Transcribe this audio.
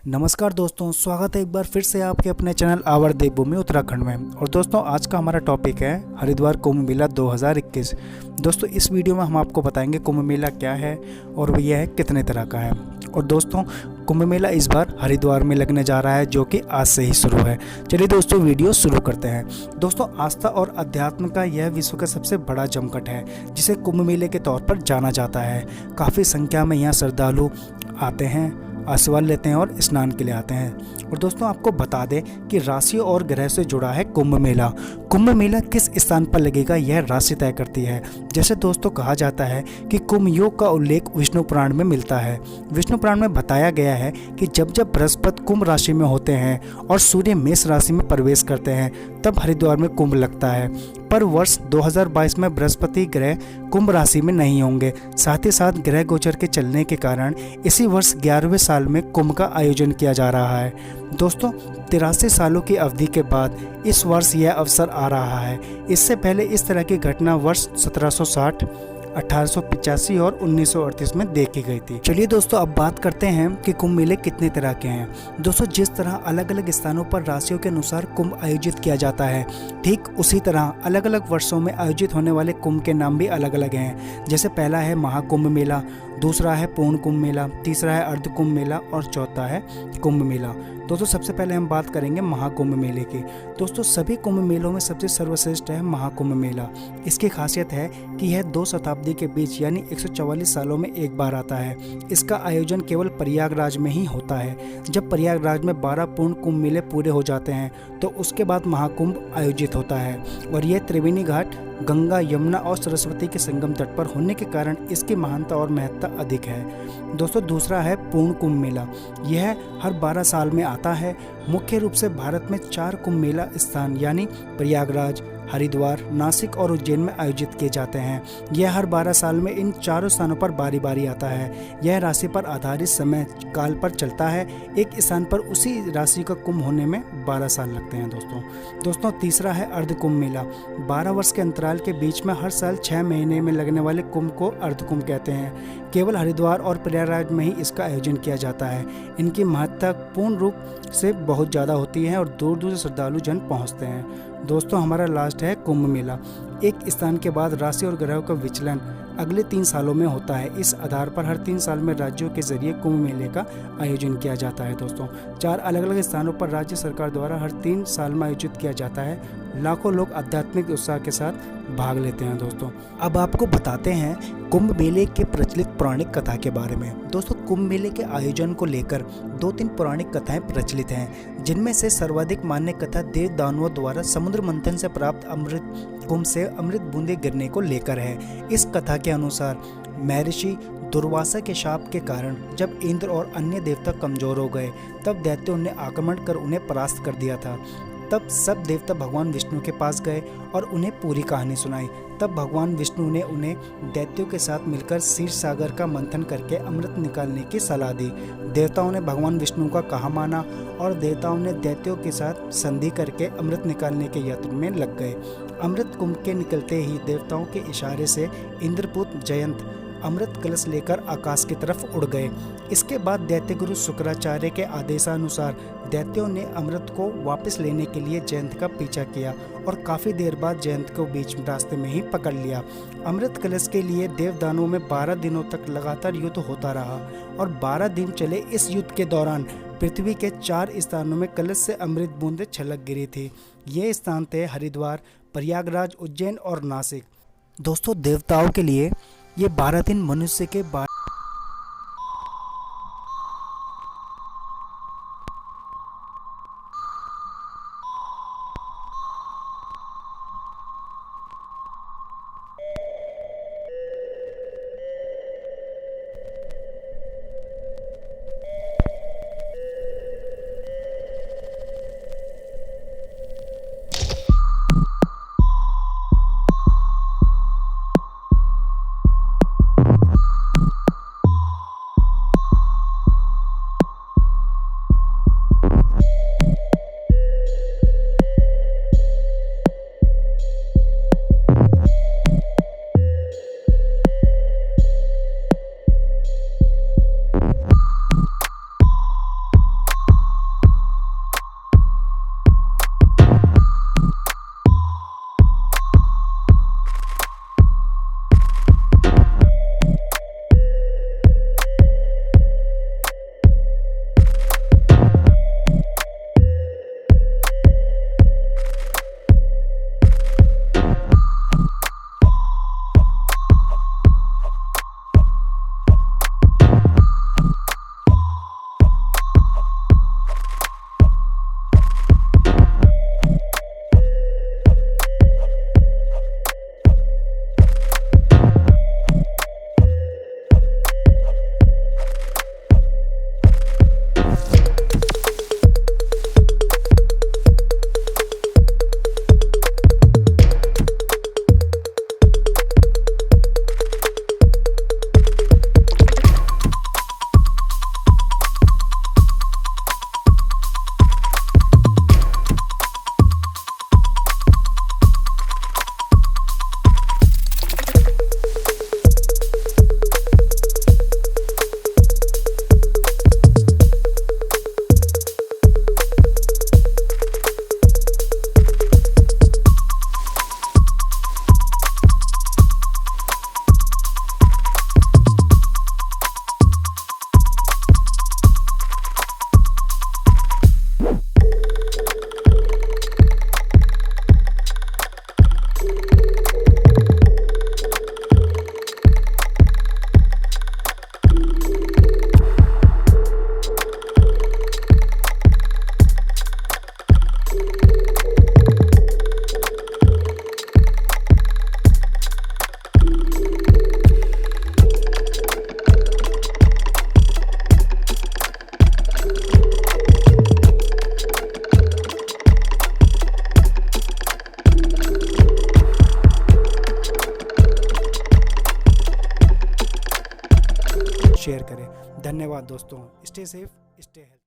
नमस्कार दोस्तों, स्वागत है एक बार फिर से आपके अपने चैनल आवर देवभूमि उत्तराखंड में। और दोस्तों, आज का हमारा टॉपिक है हरिद्वार कुंभ मेला 2021। दोस्तों, इस वीडियो में हम आपको बताएंगे कुंभ मेला क्या है और वो यह है कितने तरह का है। और दोस्तों, कुंभ मेला इस बार हरिद्वार में लगने जा रहा है, जो कि आज से ही शुरू है। चलिए दोस्तों, वीडियो शुरू करते हैं। दोस्तों, आस्था और अध्यात्म का यह विश्व का सबसे बड़ा जमघट है, जिसे कुंभ मेले के तौर पर जाना जाता है। काफ़ी संख्या में यहाँ श्रद्धालु आते हैं, आशीर्वाद लेते हैं और स्नान के लिए आते हैं। और दोस्तों, आपको बता दें कि राशि और ग्रह से जुड़ा है कुंभ मेला। कुंभ मेला किस स्थान पर लगेगा, यह राशि तय करती है। जैसे दोस्तों, कहा जाता है कि कुंभ योग का उल्लेख विष्णु पुराण में मिलता है। विष्णु पुराण में बताया गया है कि जब जब बृहस्पति कुंभ राशि में होते हैं और सूर्य मेष राशि में प्रवेश करते हैं, तब हरिद्वार में कुंभ लगता है। पर वर्ष 2022 में बृहस्पति ग्रह कुंभ राशि में नहीं होंगे। साथ ही साथ ग्रह गोचर के चलने के कारण इसी वर्ष 11वें साल में कुंभ का आयोजन किया जा रहा है। दोस्तों, 83 सालों की अवधि के बाद इस वर्ष यह अवसर आ रहा है। इससे पहले इस तरह की घटना वर्ष 1760, 1885 और 1938 में देखी गई थी। चलिए दोस्तों, अब बात करते हैं कि कुंभ मेले कितने तरह के हैं। दोस्तों, जिस तरह अलग अलग स्थानों पर राशियों के अनुसार कुंभ आयोजित किया जाता है, ठीक उसी तरह अलग अलग वर्षों में आयोजित होने वाले कुंभ के नाम भी अलग अलग हैं। जैसे पहला है महाकुंभ मेला, दूसरा है पूर्ण कुंभ मेला, तीसरा है अर्ध कुंभ मेला और चौथा है कुंभ मेला। दोस्तों, सबसे पहले हम बात करेंगे महाकुंभ मेले की। दोस्तों, सभी कुंभ मेलों में सबसे सर्वश्रेष्ठ है महाकुंभ मेला। इसकी खासियत है कि यह 2 शताब्दी के बीच यानी 144 सालों में एक बार आता है। इसका आयोजन केवल प्रयागराज में ही होता है। जब प्रयागराज में 12 पूर्ण कुंभ मेले पूरे हो जाते हैं, तो उसके बाद महाकुंभ आयोजित होता है। और यह त्रिवेणी घाट, गंगा, यमुना और सरस्वती के संगम तट पर होने के कारण इसकी महानता और महत्ता अधिक है। दोस्तों, दूसरा है पूर्ण कुंभ मेला। यह हर 12 साल में आता है। मुख्य रूप से भारत में 4 कुंभ मेला स्थान यानी प्रयागराज, हरिद्वार, नासिक और उज्जैन में आयोजित किए जाते हैं। यह हर 12 साल में इन चारों स्थानों पर बारी बारी आता है। यह राशि पर आधारित समय काल पर चलता है। एक स्थान पर उसी राशि का कुंभ होने में 12 साल लगते हैं। दोस्तों, तीसरा है अर्ध कुंभ मेला। 12 वर्ष के अंतराल के बीच में हर साल 6 महीने में लगने वाले कुंभ को अर्ध कुंभ कहते हैं। केवल हरिद्वार और प्रयागराज में ही इसका आयोजन किया जाता है। इनकी महत्ता पूर्ण रूप से बहुत ज़्यादा होती है और दूर दूर से श्रद्धालु जन पहुँचते हैं। दोस्तों, हमारा लास्ट है कुंभ मेला। एक स्थान के बाद राशि और ग्रहों का विचलन अगले 3 सालों में होता है। इस आधार पर हर 3 साल में राज्यों के जरिए कुंभ मेले का आयोजन किया जाता है। दोस्तों, 4 अलग अलग स्थानों पर राज्य सरकार द्वारा हर 3 साल में आयोजित किया जाता है। लाखों लोग आध्यात्मिक उत्साह के साथ भाग लेते हैं। दोस्तों, अब आपको बताते हैं कुंभ मेले के प्रचलित पौराणिक कथा के बारे में। दोस्तों, कुंभ मेले के आयोजन को लेकर 2-3 पौराणिक कथाएं प्रचलित हैं, जिनमें से सर्वाधिक मान्य कथा देव दानवों द्वारा समुद्र मंथन से प्राप्त अमृत कुंभ से अमृत बूंदे गिरने को लेकर है। इस कथा के अनुसार महर्षि दुर्वासा के शाप के कारण जब इंद्र और अन्य देवता कमजोर हो गए, तब दैत्यों ने आक्रमण कर उन्हें परास्त कर दिया था। तब सब देवता भगवान विष्णु के पास गए और उन्हें पूरी कहानी सुनाई। तब भगवान विष्णु ने उन्हें दैत्यों के साथ मिलकर क्षीर सागर का मंथन करके अमृत निकालने की सलाह दी। देवताओं ने भगवान विष्णु का कहा माना और देवताओं ने दैत्यों के साथ संधि करके अमृत निकालने के यत्न में लग गए। अमृत कुंभ के निकलते ही देवताओं के इशारे से इंद्रपुत्र जयंत अमृत कलश लेकर आकाश की तरफ उड़ गए। इसके बाद दैत्य गुरु शुक्राचार्य के आदेशानुसार दैत्यों ने अमृत को वापस लेने के लिए जयंत का पीछा किया और काफ़ी देर बाद जयंत को बीच रास्ते में ही पकड़ लिया। अमृत कलश के लिए देवदानों में 12 दिनों तक लगातार युद्ध होता रहा और 12 दिन चले इस युद्ध के दौरान पृथ्वी के 4 स्थानों में कलश से अमृत बूंदें छलक गिरी थी। ये स्थान थे हरिद्वार, प्रयागराज, उज्जैन और नासिक। दोस्तों, देवताओं के लिए ये 12 दिन मनुष्य के शेयर करें। धन्यवाद दोस्तों। Stay safe, stay health.